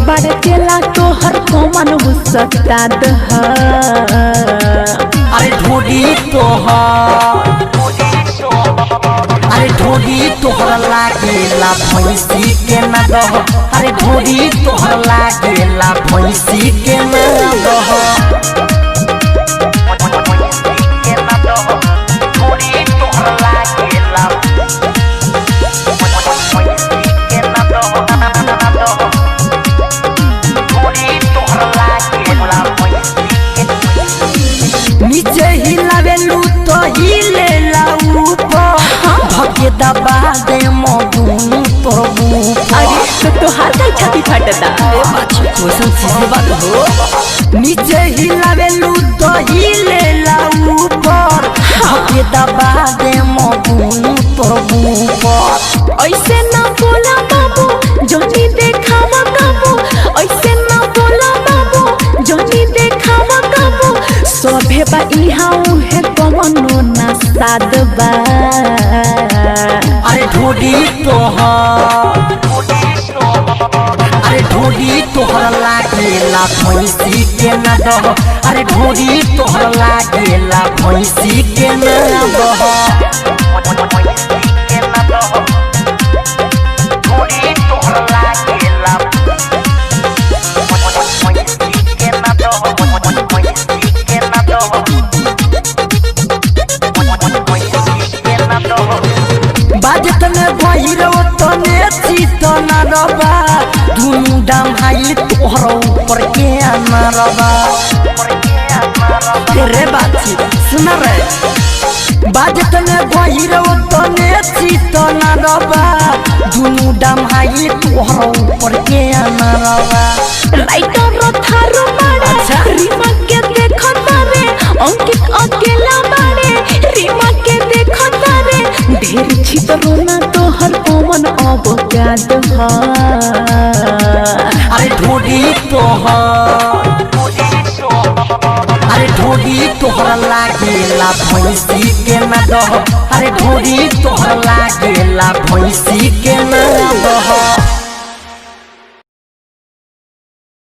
बड़े चला तो हर कौन गुस्सा दह अरे ढोडी तोहर लागेला भैंसी के न दह अरे ढोडी तोहर लागेला भैंसी के न दह नीचे हिलावेलू तो हिलेला ऊपर धके दबा दे मधुनु प्रभु अरे तो हर का छाती फटता वैसन सीधी बात हो नीचे हिलावेलू तो हिलेला ऊपर धके दबा दे मधुनु प्रभु ऐसे ना बोला बाबू जोनी देखावा बाबू ऐसे ना बोला बाबू जोनी देखावा बाबू सोभे बा इहाऊ है कवनो ना सादबा अरे ढोडी तोहर लागेला भैंसी के न दह अरे ढोडी तोहर लागेला भैंसी के न दह बाजत में भैरो तने चित न रबा दुनु डाम हाइल तोहर ऊपर के न रबा तेरे बाती सुन रे बाजत में भैरो तने चित न रबा दुनु डाम हाइल तोहर ऊपर के न रबा राइटर थारो मारे अच्छा रीमा के देखो तारे अंकित अकेला मारे रीमा के देखो तारे ढेर छितरो ना तो हर कौन अब याद है अरे ढोडी तोहर लागेला भैंसी के न दह अरे ढोडी तोहर लागेला भैंसी के न दह।